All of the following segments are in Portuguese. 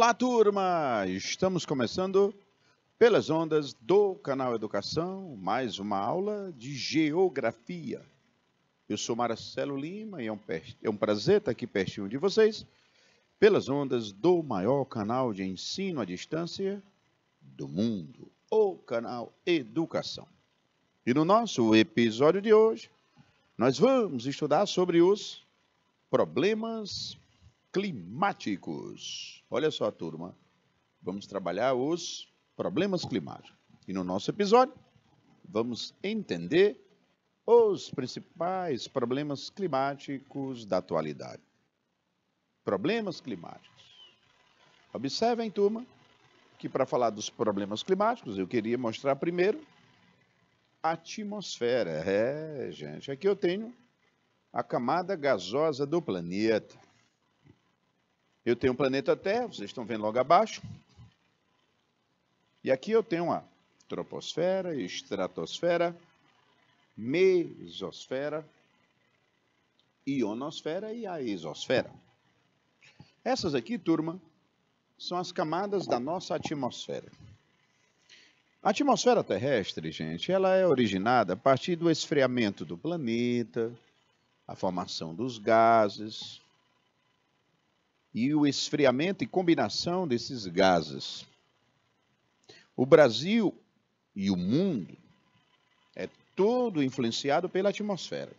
Olá, turma! Estamos começando pelas ondas do canal Educação, mais uma aula de Geografia. Eu sou Marcelo Lima e é um prazer estar aqui pertinho de vocês, pelas ondas do maior canal de ensino à distância do mundo, o canal Educação. E no nosso episódio de hoje, nós vamos estudar sobre os problemas climáticos. Olha só, turma, vamos trabalhar os problemas climáticos. E no nosso episódio, vamos entender os principais problemas climáticos da atualidade. Problemas climáticos. Observem, turma, que para falar dos problemas climáticos, eu queria mostrar primeiro a atmosfera. Gente, aqui eu tenho a camada gasosa do planeta. Eu tenho o planeta Terra, vocês estão vendo logo abaixo. E aqui eu tenho a troposfera, estratosfera, mesosfera, ionosfera e a exosfera. Essas aqui, turma, são as camadas da nossa atmosfera. A atmosfera terrestre, gente, ela é originada a partir do esfriamento do planeta, a formação dos gases e o esfriamento e combinação desses gases. O Brasil e o mundo é todo influenciado pela atmosfera.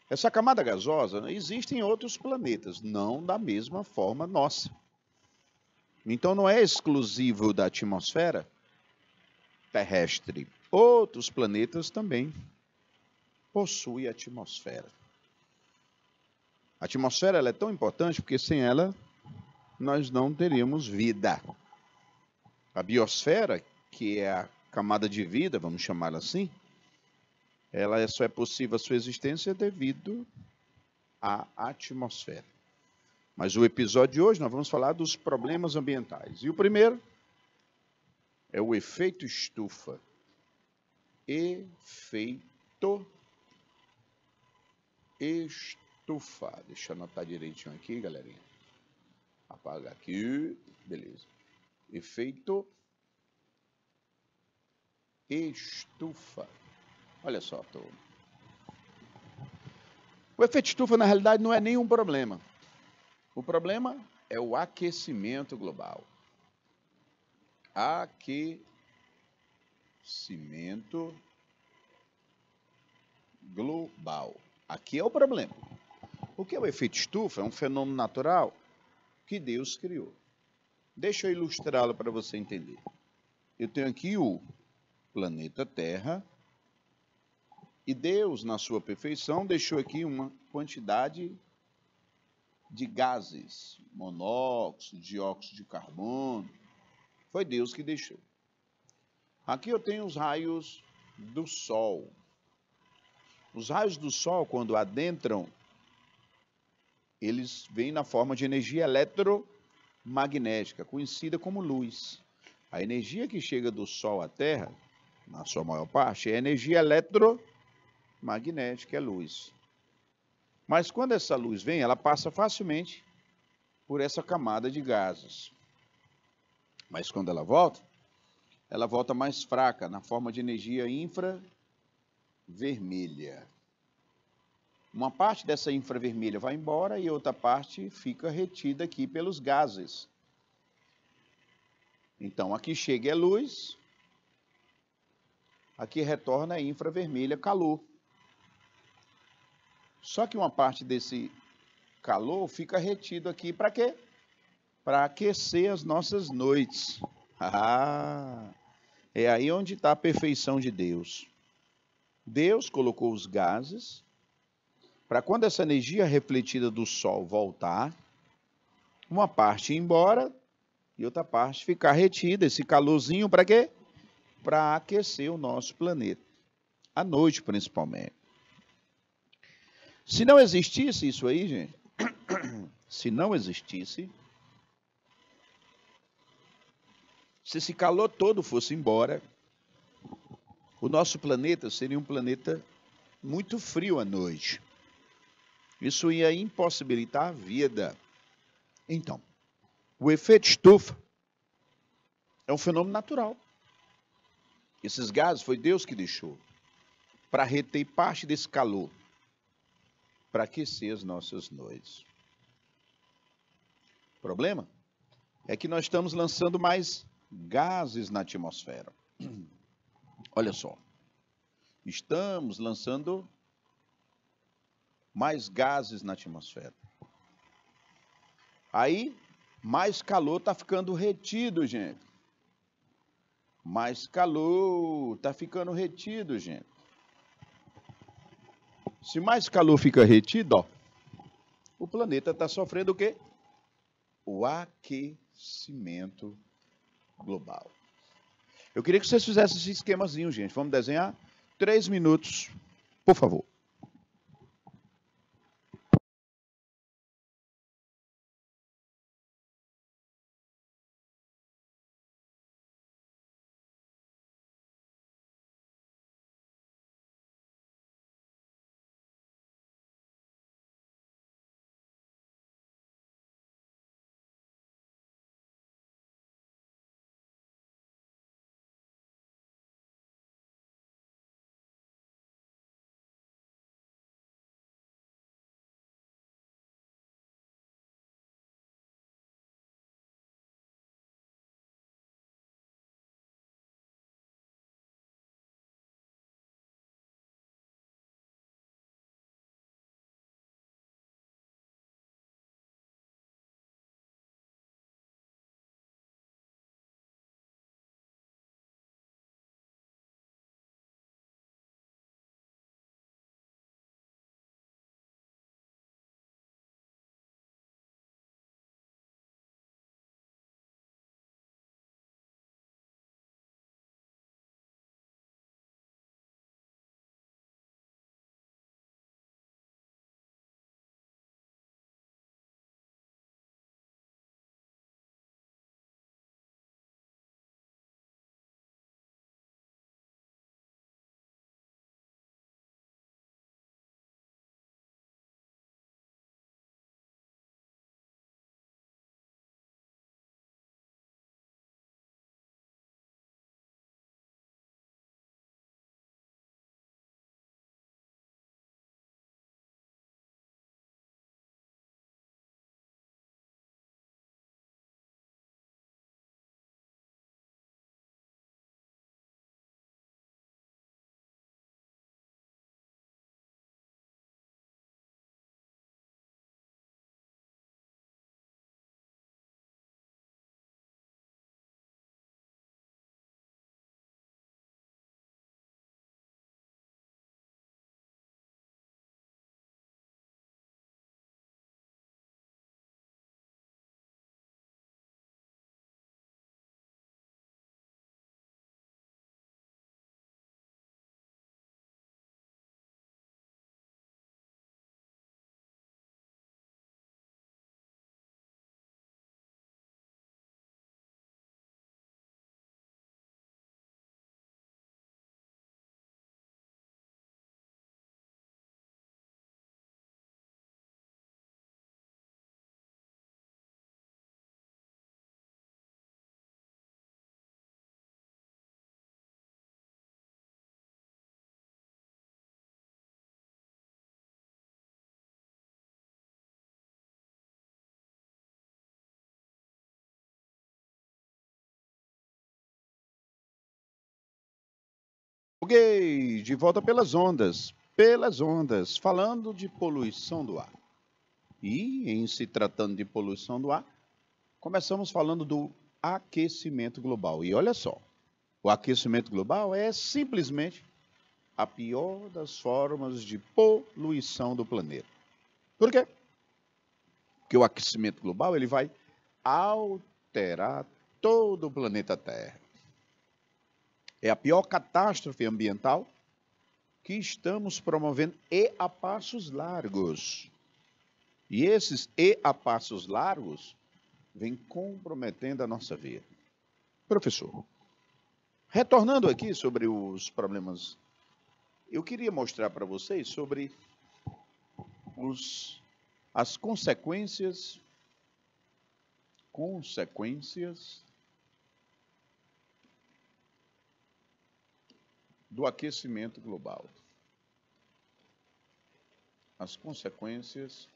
Essa camada gasosa existe em outros planetas, não da mesma forma nossa. Então não é exclusivo da atmosfera terrestre. Outros planetas também possuem atmosfera. A atmosfera ela é tão importante porque sem ela nós não teríamos vida. A biosfera, que é a camada de vida, vamos chamá-la assim, ela só é possível a sua existência devido à atmosfera. Mas o episódio de hoje nós vamos falar dos problemas ambientais. E o primeiro é o efeito estufa. Efeito estufa. Deixa eu anotar direitinho aqui, galerinha. Apaga aqui. Beleza. Efeito estufa. Olha só, turma. O efeito estufa, na realidade, não é nenhum problema. O problema é o aquecimento global. Aquecimento global. Aqui é o problema. O que é o efeito estufa? É um fenômeno natural que Deus criou. Deixa eu ilustrá-lo para você entender. Eu tenho aqui o planeta Terra e Deus, na sua perfeição, deixou aqui uma quantidade de gases, monóxido, dióxido de carbono. Foi Deus que deixou. Aqui eu tenho os raios do Sol. Os raios do Sol, quando adentram, eles vêm na forma de energia eletromagnética, conhecida como luz. A energia que chega do Sol à Terra, na sua maior parte, é energia eletromagnética, é luz. Mas quando essa luz vem, ela passa facilmente por essa camada de gases. Mas quando ela volta mais fraca, na forma de energia infravermelha. Uma parte dessa infravermelha vai embora e outra parte fica retida aqui pelos gases. Então, aqui chega a luz, aqui retorna a infravermelha, calor. Só que uma parte desse calor fica retido aqui para quê? Para aquecer as nossas noites. É aí onde está a perfeição de Deus. Deus colocou os gases para quando essa energia refletida do Sol voltar, uma parte ir embora e outra parte ficar retida, esse calorzinho para quê? Para aquecer o nosso planeta, à noite principalmente. Se não existisse isso aí, gente, se não existisse, se esse calor todo fosse embora, o nosso planeta seria um planeta muito frio à noite. Isso ia impossibilitar a vida. Então, O efeito estufa é um fenômeno natural. Esses gases foi Deus que deixou para reter parte desse calor, para aquecer as nossas noites. O problema é que nós estamos lançando mais gases na atmosfera. Olha só, estamos lançando mais gases na atmosfera. Aí, mais calor está ficando retido, gente. Mais calor está ficando retido, gente. Se mais calor fica retido, ó, o planeta está sofrendo o quê? O aquecimento global. Eu queria que vocês fizessem esse esquemazinho, gente. Vamos desenhar? 3 minutos, por favor. Ok, de volta pelas ondas, falando de poluição do ar. E, em se tratando de poluição do ar, começamos falando do aquecimento global. E olha só, o aquecimento global é simplesmente a pior das formas de poluição do planeta. Por quê? Porque o aquecimento global ele vai alterar todo o planeta Terra. É a pior catástrofe ambiental que estamos promovendo e a passos largos. E esses e a passos largos vêm comprometendo a nossa vida. Professor, retornando aqui sobre os problemas, eu queria mostrar para vocês sobre as consequências consequências do aquecimento global. As consequências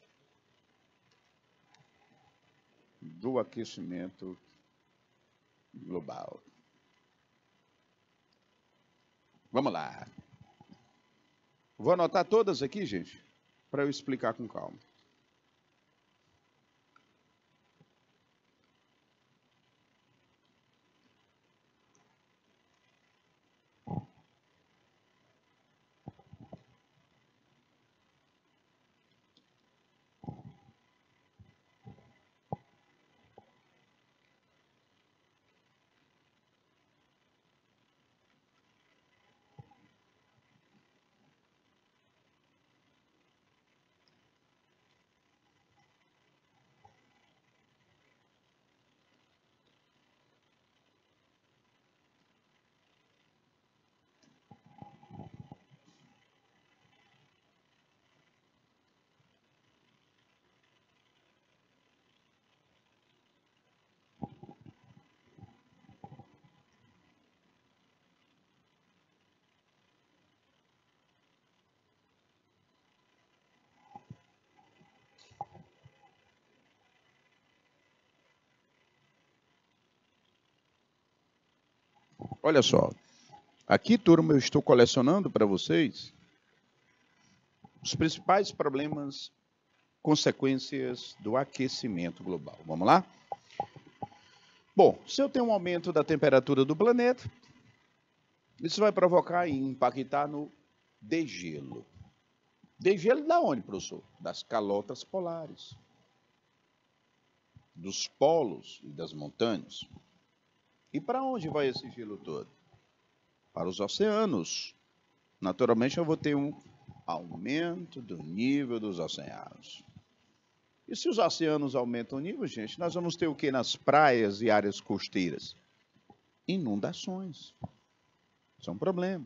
do aquecimento global. Vamos lá. Vou anotar todas aqui, gente, para eu explicar com calma. Olha só, aqui, turma, eu estou colecionando para vocês os principais problemas, consequências do aquecimento global. Vamos lá? Bom, se eu tenho um aumento da temperatura do planeta, isso vai provocar e impactar no degelo. Degelo da onde, professor? Das calotas polares, dos polos e das montanhas. E para onde vai esse gelo todo? Para os oceanos. Naturalmente, eu vou ter um aumento do nível dos oceanos. E se os oceanos aumentam o nível, gente, nós vamos ter o que nas praias e áreas costeiras? Inundações. Isso é um problema.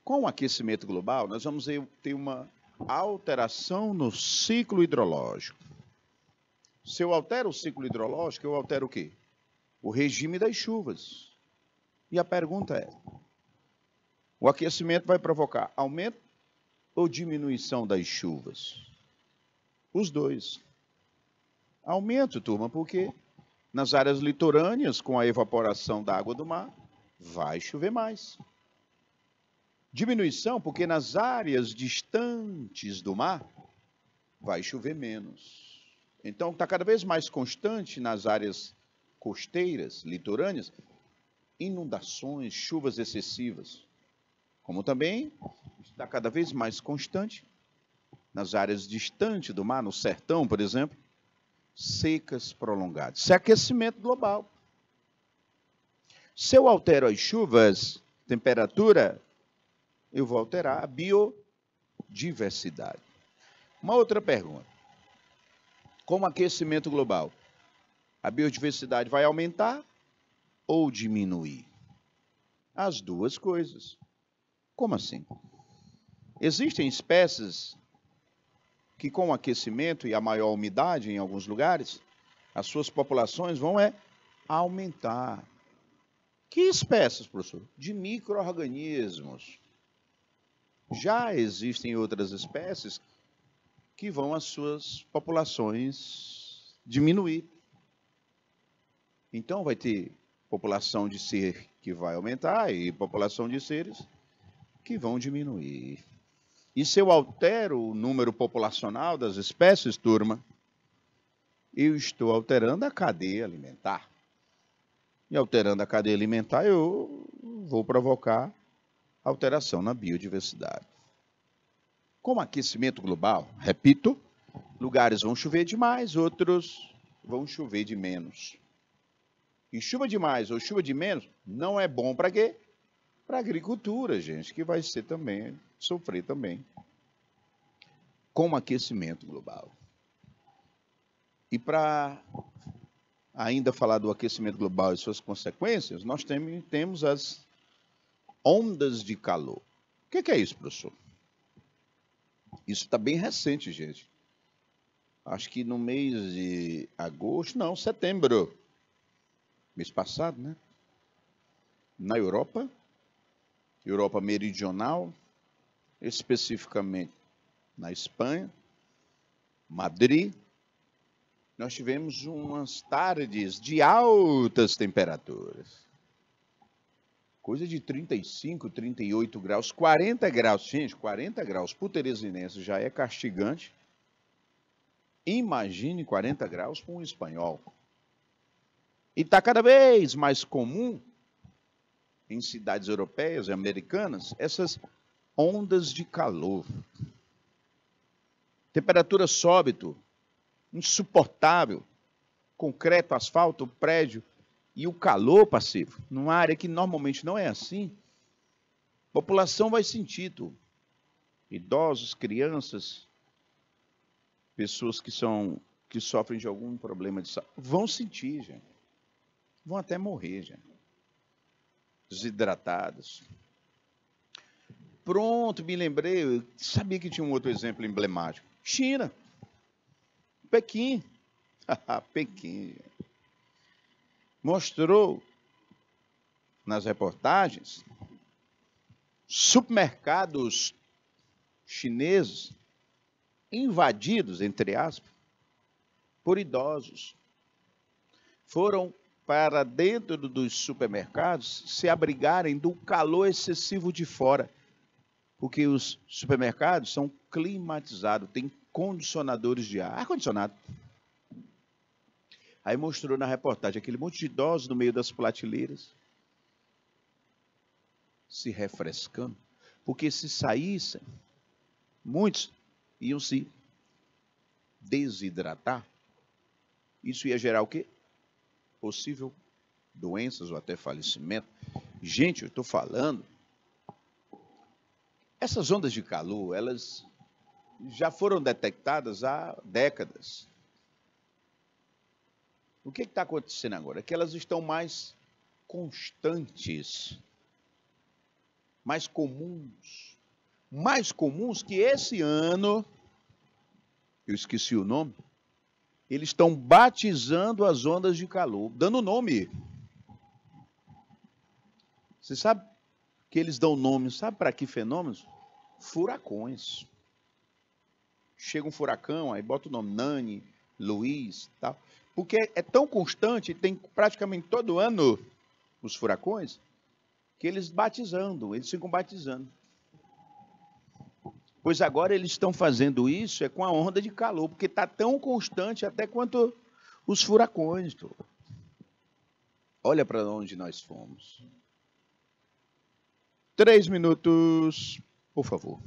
Com o aquecimento global, nós vamos ter uma alteração no ciclo hidrológico. Se eu altero o ciclo hidrológico, eu altero o quê? O regime das chuvas. E a pergunta é, o aquecimento vai provocar aumento ou diminuição das chuvas? Os dois. Aumento, turma, porque nas áreas litorâneas, com a evaporação da água do mar, vai chover mais. Diminuição, porque nas áreas distantes do mar, vai chover menos. Então, está cada vez mais constante nas áreas costeiras, litorâneas, inundações, chuvas excessivas. Como também está cada vez mais constante nas áreas distantes do mar, no sertão, por exemplo, secas prolongadas. Isso é aquecimento global. Se eu altero as chuvas, temperatura, eu vou alterar a biodiversidade. Uma outra pergunta. Com o aquecimento global, a biodiversidade vai aumentar ou diminuir? As duas coisas. Como assim? Existem espécies que com o aquecimento e a maior umidade em alguns lugares, as suas populações vão aumentar. Que espécies, professor? De micro-organismos. Já existem outras espécies que vão as suas populações diminuir. Então vai ter população de ser que vai aumentar e população de seres que vão diminuir. E se eu altero o número populacional das espécies, turma, eu estou alterando a cadeia alimentar. E alterando a cadeia alimentar, eu vou provocar alteração na biodiversidade. Com o aquecimento global, repito, lugares vão chover demais, outros vão chover de menos. E chuva demais ou chuva de menos não é bom para quê? Para a agricultura, gente, que vai ser também, sofrer também com o aquecimento global. E para ainda falar do aquecimento global e suas consequências, nós temos as ondas de calor. O que é isso, professor? Isso está bem recente, gente. acho que no mês de agosto, não, setembro, mês passado, né? Na Europa, Europa Meridional, especificamente na Espanha, Madrid, nós tivemos umas tardes de altas temperaturas. Coisa de 35, 38 graus, 40 graus. Gente, 40 graus para o teresinense já é castigante. Imagine 40 graus para um espanhol. E está cada vez mais comum em cidades europeias e americanas essas ondas de calor. Temperatura súbito, insuportável, concreto, asfalto, prédio e o calor passivo. Numa área que normalmente não é assim, a população vai sentir tudo. Idosos, crianças, pessoas que sofrem de algum problema de saúde, vão sentir, gente. Vão até morrer, gente. Desidratados. Pronto, me lembrei, eu sabia que tinha um outro exemplo emblemático. China. Pequim. Pequim. Mostrou nas reportagens supermercados chineses invadidos, entre aspas, por idosos. Foram para dentro dos supermercados se abrigarem do calor excessivo de fora, porque os supermercados são climatizados, têm condicionadores de ar-condicionado. Aí mostrou na reportagem aquele monte de idosos no meio das prateleiras, se refrescando, porque se saíssem, muitos iam se desidratar. Isso ia gerar o quê? Possível doenças ou até falecimento. Gente, eu estou falando, essas ondas de calor, elas já foram detectadas há décadas. O que está acontecendo agora? É que elas estão mais constantes, mais comuns que esse ano, eu esqueci o nome, eles estão batizando as ondas de calor, dando nome. Você sabe que eles dão nome, sabe para que fenômenos? Furacões. Chega um furacão, aí bota o nome Nani, Luiz, tal. Porque é tão constante, tem praticamente todo ano os furacões, que eles ficam batizando. Pois agora eles estão fazendo isso com a onda de calor, porque está tão constante até quanto os furacões. Olha para onde nós fomos. 3 minutos, por favor.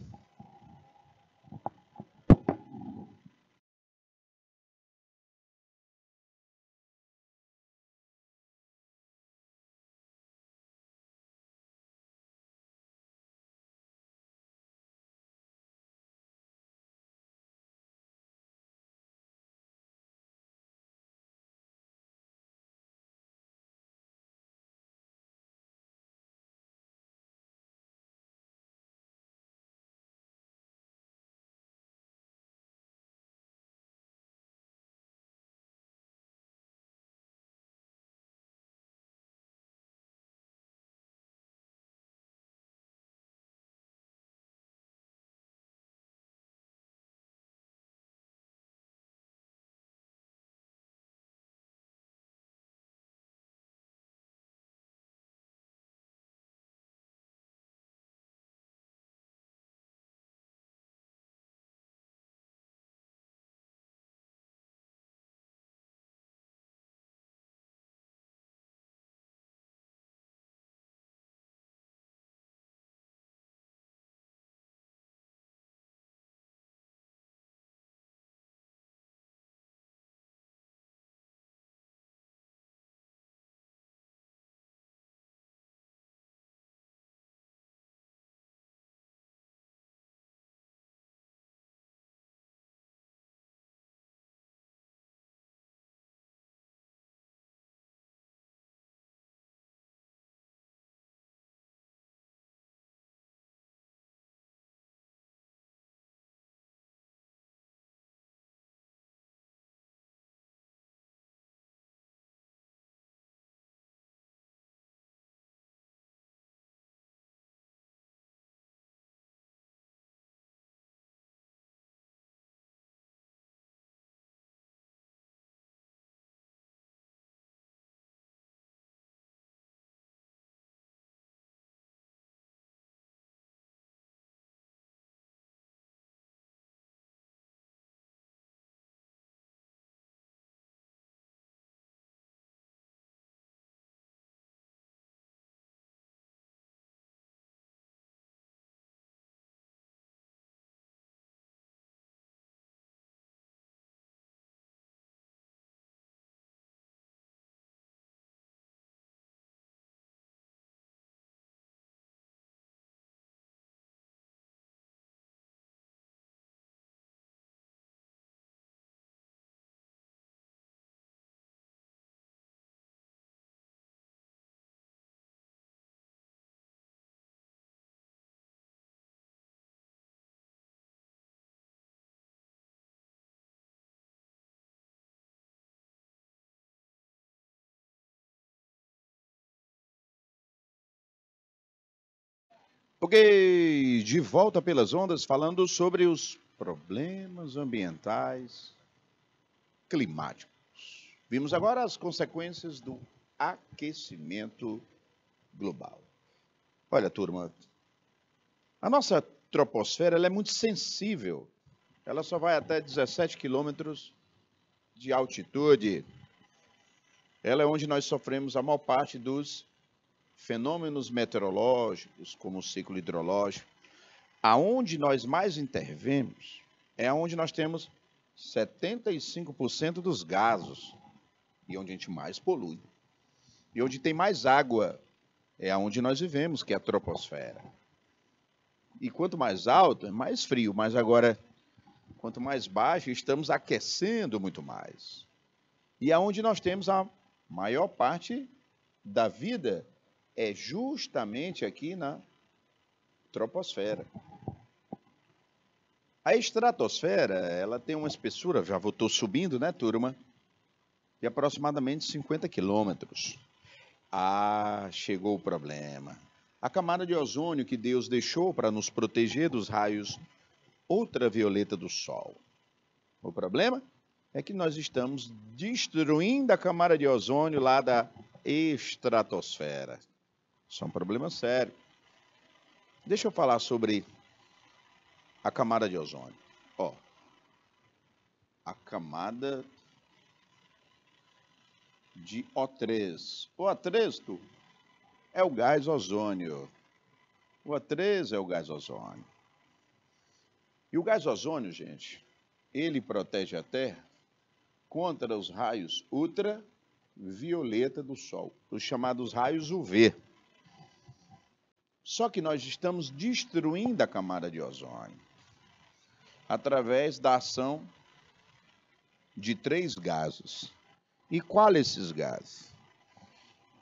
Ok, de volta pelas ondas, falando sobre os problemas ambientais climáticos. Vimos agora as consequências do aquecimento global. Olha, turma, a nossa troposfera ela é muito sensível. Ela só vai até 17 quilômetros de altitude. Ela é onde nós sofremos a maior parte dos fenômenos meteorológicos, como o ciclo hidrológico. Aonde nós mais intervemos é onde nós temos 75% dos gases e onde a gente mais polui. E onde tem mais água é aonde nós vivemos, que é a troposfera. E quanto mais alto, é mais frio, mas agora, quanto mais baixo, estamos aquecendo muito mais. E aonde nós temos a maior parte da vida é justamente aqui na troposfera. A estratosfera, ela tem uma espessura, já voltou subindo, né, turma? De aproximadamente 50 quilômetros. Ah, chegou o problema. A camada de ozônio que Deus deixou para nos proteger dos raios ultravioleta do Sol. O problema é que nós estamos destruindo a camada de ozônio lá da estratosfera. Isso é um problema sério. Deixa eu falar sobre a camada de ozônio. Ó, a camada de O3. O O3 é o gás ozônio. O O3 é o gás ozônio. E o gás ozônio, gente, ele protege a Terra contra os raios ultravioleta do Sol, os chamados raios UV. Só que nós estamos destruindo a camada de ozônio através da ação de 3 gases. E qual esses gases?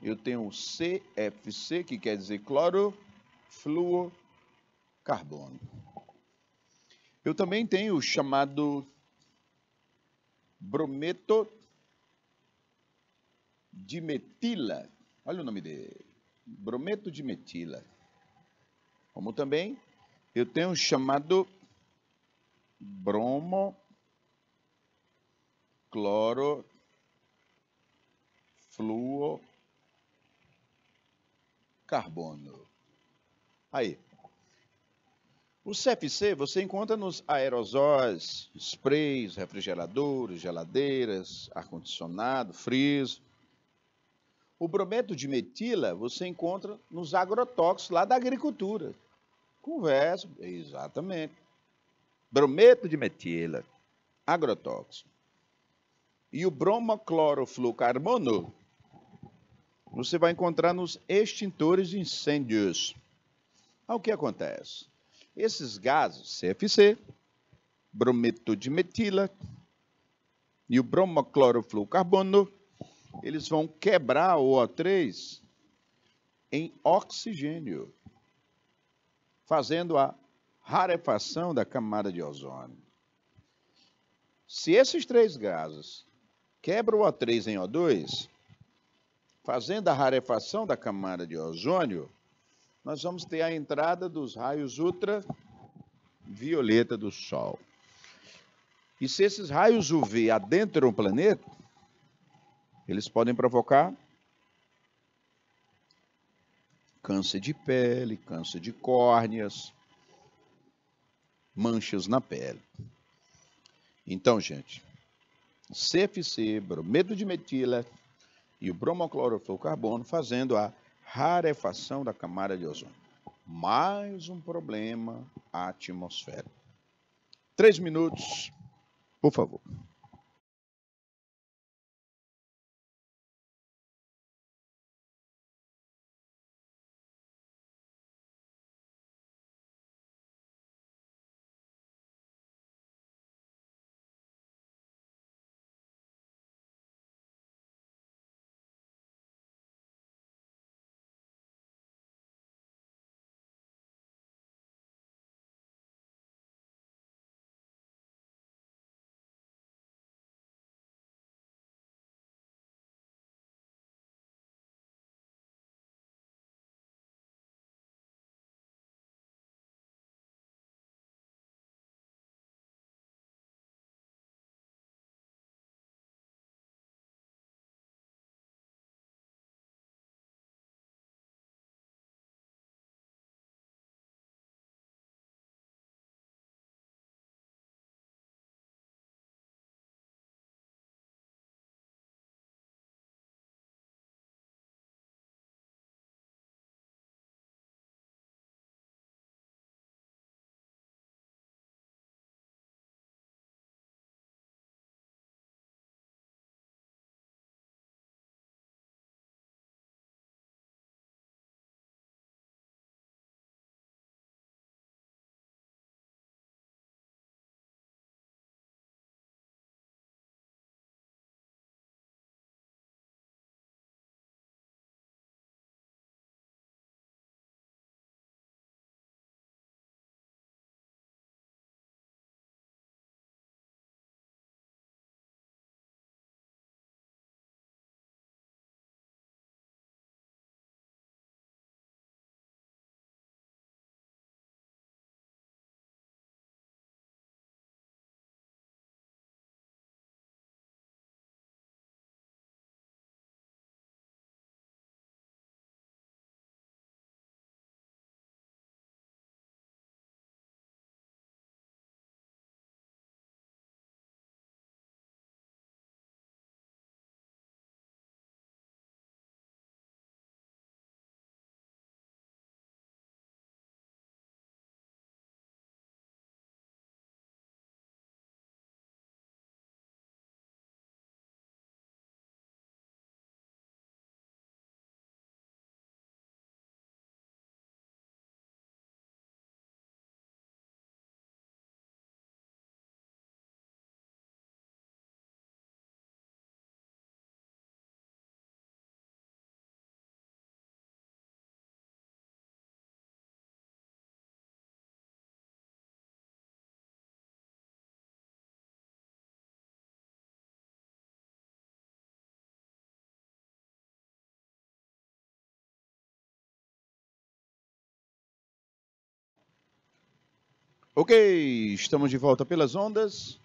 Eu tenho o CFC, que quer dizer clorofluorcarbono. Eu também tenho o chamado brometo dimetila. Olha o nome dele. Brometo dimetila. Como também eu tenho o chamado bromo clorofluorcarbono. Aí. O CFC você encontra nos aerosóis, sprays, refrigeradores, geladeiras, ar-condicionado, freezer. O brometo de metila você encontra nos agrotóxicos lá da agricultura. Conversa, exatamente. Brometo de metila, agrotóxico. E o bromoclorofluorcarbono você vai encontrar nos extintores de incêndios. O que acontece? Esses gases, CFC, brometo de metila e o bromoclorofluorcarbono, eles vão quebrar o O3 em oxigênio, fazendo a rarefação da camada de ozônio. Se esses 3 gases quebram o O3 em O2, fazendo a rarefação da camada de ozônio, nós vamos ter a entrada dos raios ultravioleta do Sol. E se esses raios UV adentram o planeta, eles podem provocar câncer de pele, câncer de córneas, manchas na pele. Então, gente, CFC, brometo de metila e o bromoclorofluorcarbono fazendo a rarefação da camada de ozônio. Mais um problema atmosférico. 3 minutos, por favor. Ok, estamos de volta pelas ondas.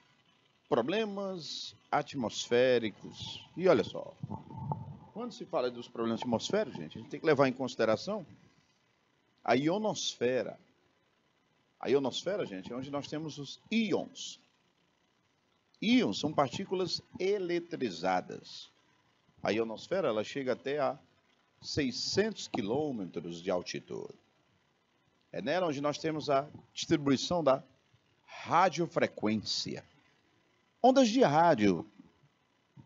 Problemas atmosféricos. E olha só, quando se fala dos problemas atmosféricos, gente, a gente tem que levar em consideração a ionosfera. A ionosfera, gente, é onde nós temos os íons. Íons são partículas eletrizadas. A ionosfera, ela chega até a 600 quilômetros de altitude. É nela onde nós temos a distribuição da radiofrequência. Ondas de rádio.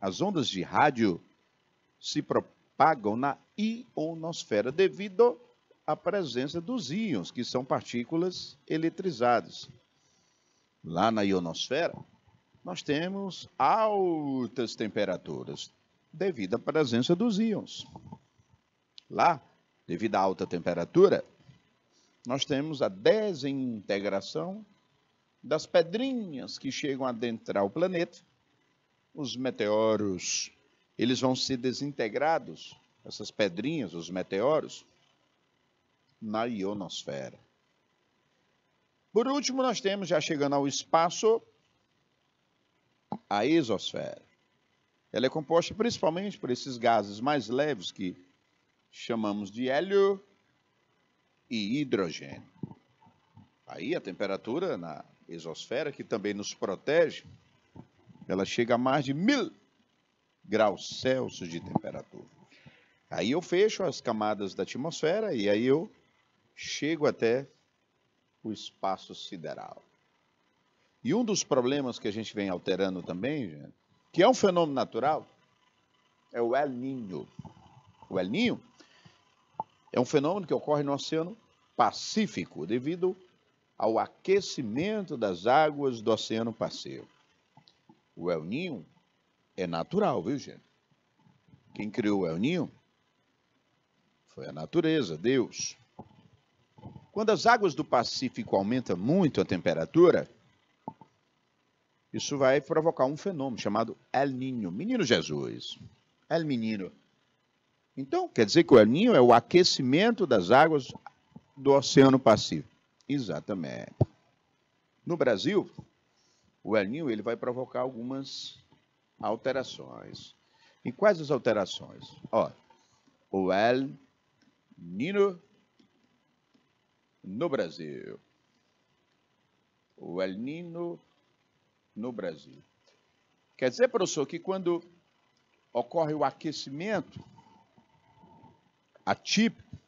As ondas de rádio se propagam na ionosfera devido à presença dos íons, que são partículas eletrizadas. Lá na ionosfera, nós temos altas temperaturas devido à presença dos íons. Lá, devido à alta temperatura, nós temos a desintegração das pedrinhas que chegam a adentrar o planeta. Os meteoros, eles vão ser desintegrados, essas pedrinhas, os meteoros, na ionosfera. Por último, nós temos, já chegando ao espaço, a exosfera. Ela é composta principalmente por esses gases mais leves que chamamos de hélio e hidrogênio. Aí a temperatura na exosfera, que também nos protege, ela chega a mais de 1000 graus Celsius de temperatura. Aí eu fecho as camadas da atmosfera e aí eu chego até o espaço sideral. E um dos problemas que a gente vem alterando também, gente, que é um fenômeno natural, é o El Niño. O El Niño é um fenômeno que ocorre no Oceano Pacífico, devido ao aquecimento das águas do Oceano Pacífico. O El Niño é natural, viu, gente? Quem criou o El Niño foi a natureza, Deus. Quando as águas do Pacífico aumentam muito a temperatura, isso vai provocar um fenômeno chamado El Niño. Menino Jesus. El Menino. Então, quer dizer que o El Niño é o aquecimento das águas do Oceano Pacífico. Exatamente. No Brasil, o El Niño ele vai provocar algumas alterações. E quais as alterações? Ó, o El Niño no Brasil. O El Niño no Brasil. Quer dizer, professor, que quando ocorre o aquecimento atípico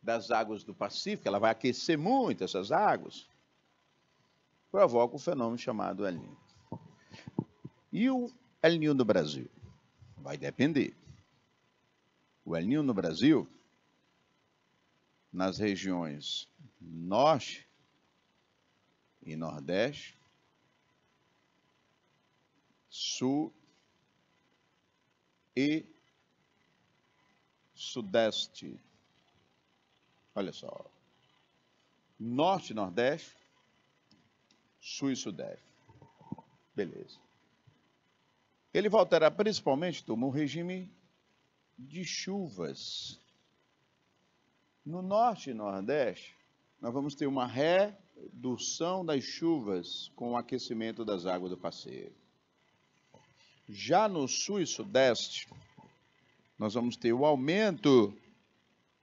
das águas do Pacífico, ela vai aquecer muito essas águas, provoca o fenômeno chamado El Niño. E o El Niño no Brasil? Vai depender. O El Niño no Brasil, nas regiões Norte e Nordeste, Sul e Sudeste. Olha só. Norte e Nordeste, Sul e Sudeste. Beleza. Ele vai alterar principalmente, turma, o regime de chuvas. No Norte e Nordeste, nós vamos ter uma redução das chuvas com o aquecimento das águas do Pacífico. Já no Sul e Sudeste, nós vamos ter o aumento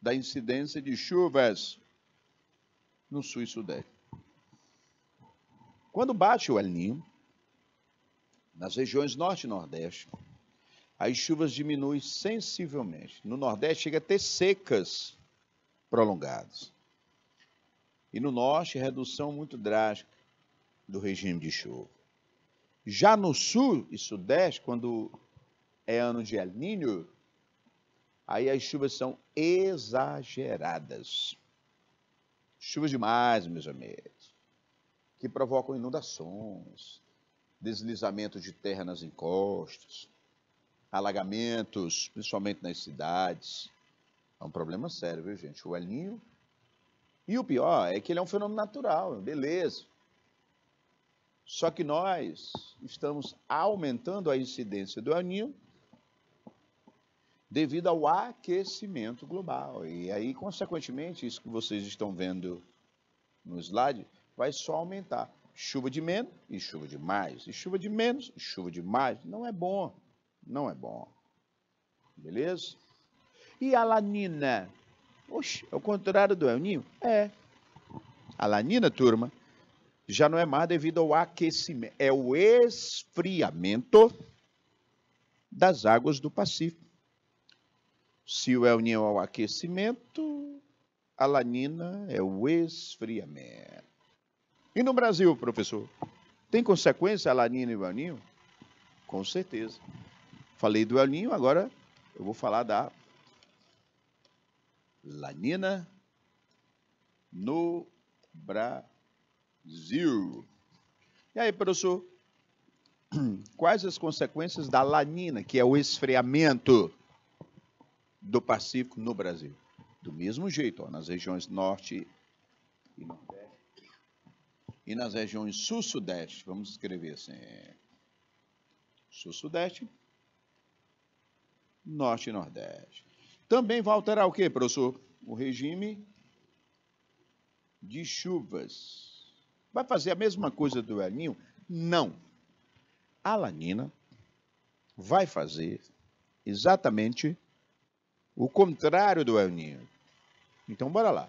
da incidência de chuvas no Sul e Sudeste. Quando bate o El Niño, nas regiões Norte e Nordeste, as chuvas diminuem sensivelmente. No Nordeste chega a ter secas prolongadas. E no Norte, redução muito drástica do regime de chuva. Já no Sul e Sudeste, quando é ano de El Niño, aí as chuvas são exageradas. Chuvas demais, meus amigos, que provocam inundações, deslizamento de terra nas encostas, alagamentos, principalmente nas cidades. É um problema sério, viu, gente? O El Niño. E o pior é que ele é um fenômeno natural, beleza. Só que nós estamos aumentando a incidência do El Niño devido ao aquecimento global. E aí, consequentemente, isso que vocês estão vendo no slide, vai só aumentar. Chuva de menos e chuva de mais. E chuva de menos e chuva de mais. Não é bom. Não é bom. Beleza? E a lanina? Oxe, é o contrário do El Ninho? É. A lanina, turma, já não é mais devido ao aquecimento. É o esfriamento das águas do Pacífico. Se o El Ninho é o aquecimento, a lanina é o esfriamento. E no Brasil, professor? Tem consequência a lanina e o El Ninho? Com certeza. Falei do El Ninho, agora eu vou falar da lanina no Brasil. E aí, professor? Quais as consequências da lanina, que é o esfriamento do Pacífico no Brasil? Do mesmo jeito, ó, nas regiões norte e nordeste. E nas regiões sul-sudeste, vamos escrever assim, sul-sudeste, norte e nordeste. Também vai alterar o quê, professor? O regime de chuvas. Vai fazer a mesma coisa do El Ninho? Não. A lanina vai fazer exatamente o contrário do El Ninho. Então, bora lá.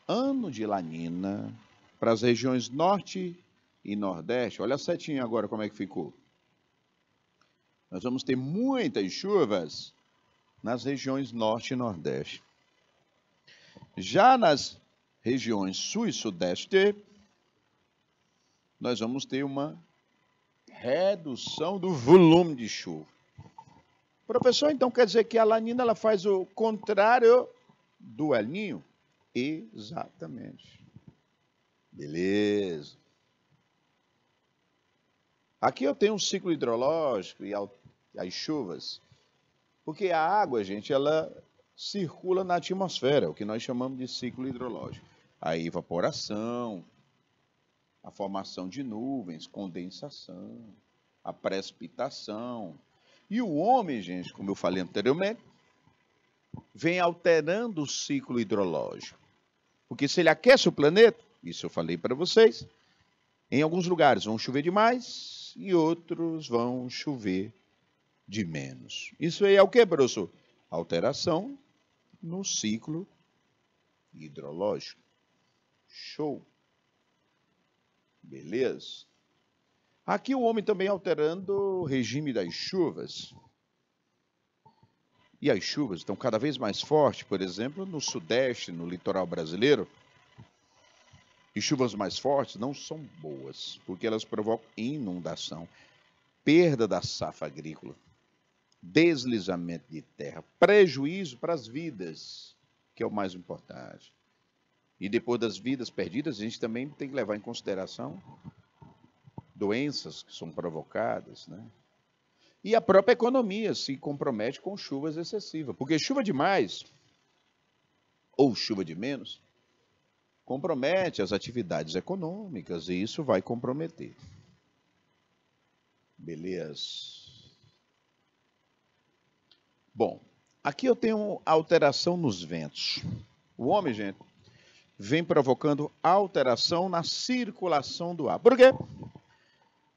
Ano de lanina para as regiões norte e nordeste. Olha a setinha agora como é que ficou. Nós vamos ter muitas chuvas nas regiões norte e nordeste. Já nas regiões sul e sudeste, nós vamos ter uma redução do volume de chuva. Professor, então quer dizer que a lanina ela faz o contrário do El Ninho? Exatamente. Beleza. Aqui eu tenho um ciclo hidrológico e as chuvas. Porque a água, gente, ela circula na atmosfera, o que nós chamamos de ciclo hidrológico. A evaporação, a formação de nuvens, condensação, a precipitação. E o homem, gente, como eu falei anteriormente, vem alterando o ciclo hidrológico. Porque se ele aquece o planeta, isso eu falei para vocês, em alguns lugares vão chover demais e outros vão chover de menos. Isso aí é o que, professor? Alteração no ciclo hidrológico. Show. Beleza? Aqui o homem também alterando o regime das chuvas. E as chuvas estão cada vez mais fortes, por exemplo, no sudeste, no litoral brasileiro. E chuvas mais fortes não são boas, porque elas provocam inundação, perda da safra agrícola, deslizamento de terra, prejuízo para as vidas, que é o mais importante. E depois das vidas perdidas, a gente também tem que levar em consideração doenças que são provocadas, né? E a própria economia se compromete com chuvas excessivas, porque chuva demais ou chuva de menos compromete as atividades econômicas e isso vai comprometer. Beleza. Bom, aqui eu tenho alteração nos ventos. O homem, gente, vem provocando alteração na circulação do ar. Por quê?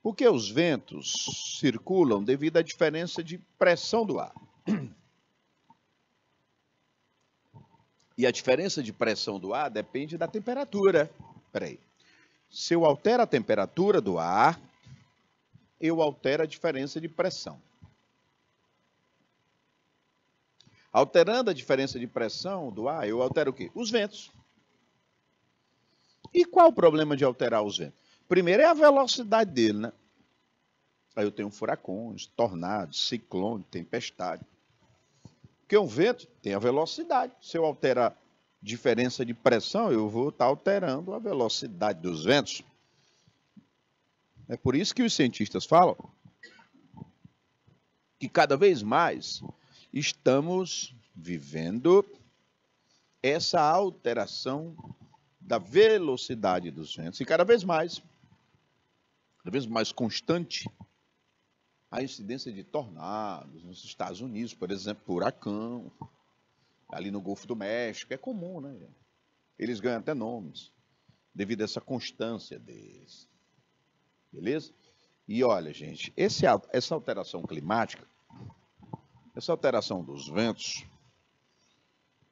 Porque os ventos circulam devido à diferença de pressão do ar. E a diferença de pressão do ar depende da temperatura. Espera aí. Se eu altero a temperatura do ar, eu altero a diferença de pressão. Alterando a diferença de pressão do ar, eu altero o quê? Os ventos. E qual o problema de alterar os ventos? Primeiro é a velocidade dele, né? Aí eu tenho furacões, tornados, ciclone, tempestade. Porque um vento tem a velocidade. Se eu alterar a diferença de pressão, eu vou estar alterando a velocidade dos ventos. É por isso que os cientistas falam que cada vez mais estamos vivendo essa alteração da velocidade dos ventos. E cada vez mais constante, a incidência de tornados nos Estados Unidos, por exemplo, furacão, ali no Golfo do México, é comum, né? Eles ganham até nomes. devido a essa constância deles. Beleza? E olha, gente, essa alteração climática, essa alteração dos ventos,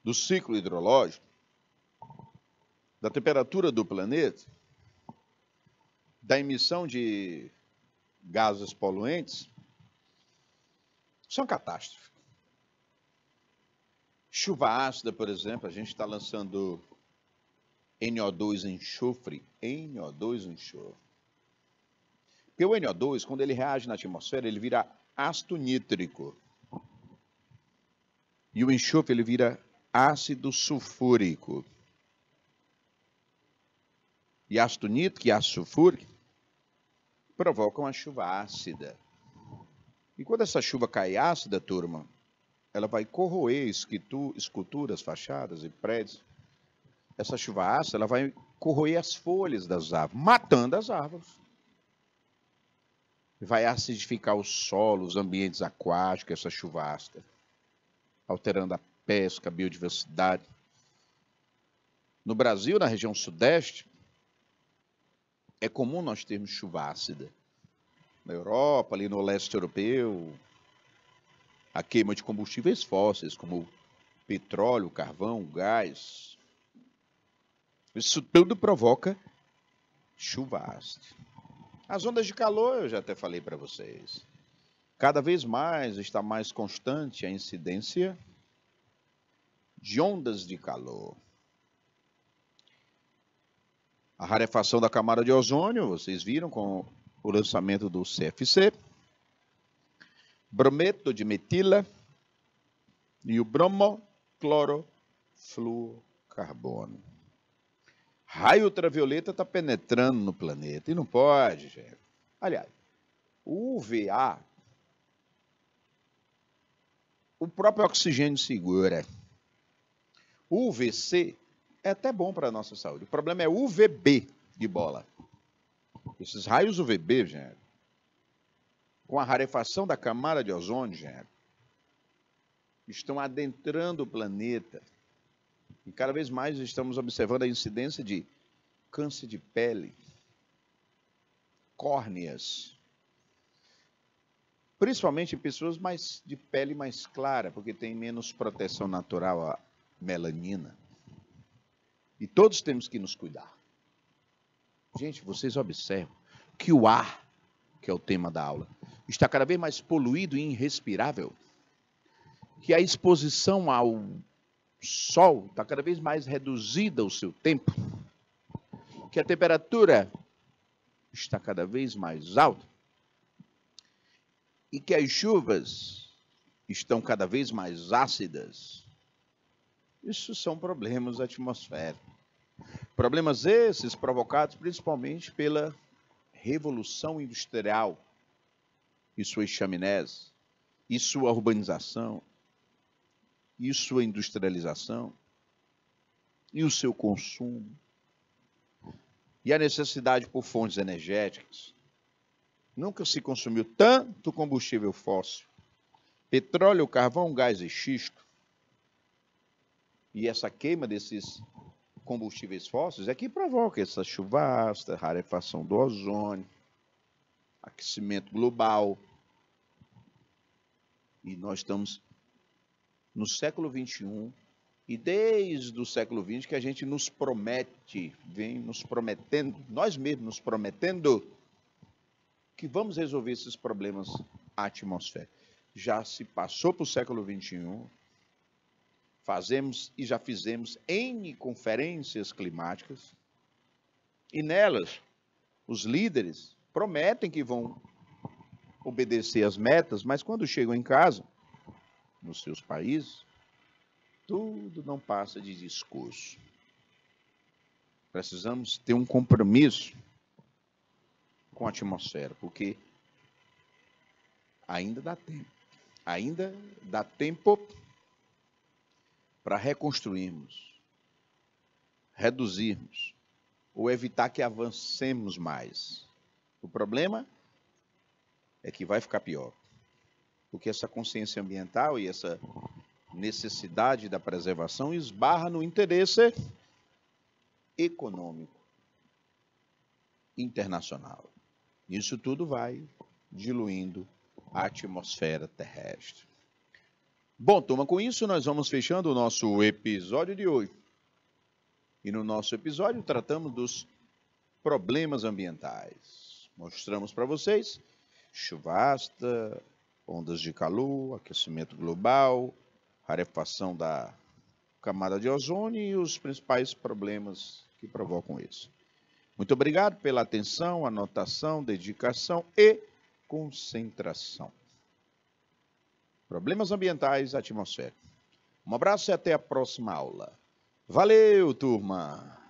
do ciclo hidrológico, da temperatura do planeta, da emissão de gases poluentes, são catástrofes. Chuva ácida, por exemplo, a gente está lançando NO2 enxofre, NO2 enxofre. Porque o NO2, quando ele reage na atmosfera, ele vira ácido nítrico. E o enxofre, ele vira ácido sulfúrico. E ácido nítrico e ácido sulfúrico provocam a chuva ácida. E quando essa chuva cai ácida, turma, ela vai corroer esculturas, fachadas e prédios. Essa chuva ácida, ela vai corroer as folhas das árvores, matando as árvores. Vai acidificar o solo, os ambientes aquáticos, essa chuva ácida, alterando a pesca, a biodiversidade. No Brasil, na região sudeste, é comum nós termos chuva ácida. Na Europa, ali no leste europeu, a queima de combustíveis fósseis, como petróleo, carvão, gás. Isso tudo provoca chuva ácida. As ondas de calor, eu já até falei para vocês. Cada vez mais está mais constante a incidência de ondas de calor. A rarefação da camada de ozônio, vocês viram com o lançamento do CFC, brometo de metila e o bromoclorofluorcarbono. Raio ultravioleta está penetrando no planeta e não pode, gente. Aliás, o UVA, o próprio oxigênio segura. O UVC é até bom para a nossa saúde. O problema é o UVB de bola. Esses raios UVB, gente, com a rarefação da camada de ozônio, gente, estão adentrando o planeta. E cada vez mais estamos observando a incidência de câncer de pele, córneas, principalmente em pessoas de pele mais clara, porque tem menos proteção natural à melanina. E todos temos que nos cuidar. Gente, vocês observam que o ar, que é o tema da aula, está cada vez mais poluído e irrespirável, que a exposição ao sol está cada vez mais reduzida o seu tempo, que a temperatura está cada vez mais alta e que as chuvas estão cada vez mais ácidas. Isso são problemas atmosféricos. Problemas esses provocados principalmente pela Revolução Industrial e suas chaminés, e sua urbanização, e sua industrialização, e o seu consumo, e a necessidade por fontes energéticas. Nunca se consumiu tanto combustível fóssil, petróleo, carvão, gás e xisto. E essa queima desses combustíveis fósseis é que provoca essa chuva ácida, rarefação do ozônio, aquecimento global. E nós estamos no século XXI, e desde o século XX que a gente nos promete, vem nos prometendo, nós mesmos nos prometendo, que vamos resolver esses problemas atmosféricos. Já se passou para o século XXI, fazemos e já fizemos N conferências climáticas, e nelas os líderes prometem que vão obedecer às metas, mas quando chegam em casa, nos seus países, tudo não passa de discurso. Precisamos ter um compromisso com a atmosfera, porque ainda dá tempo para reconstruirmos, reduzirmos, ou evitar que avancemos mais. O problema é que vai ficar pior, porque essa consciência ambiental e essa necessidade da preservação esbarra no interesse econômico. internacional. Isso tudo vai diluindo a atmosfera terrestre. Bom, turma, com isso nós vamos fechando o nosso episódio de hoje. E no nosso episódio tratamos dos problemas ambientais. Mostramos para vocês chuva ácida, ondas de calor, aquecimento global, rarefação da camada de ozônio e os principais problemas que provocam isso. Muito obrigado pela atenção, anotação, dedicação e concentração. Problemas ambientais, atmosfera. Um abraço e até a próxima aula. Valeu, turma!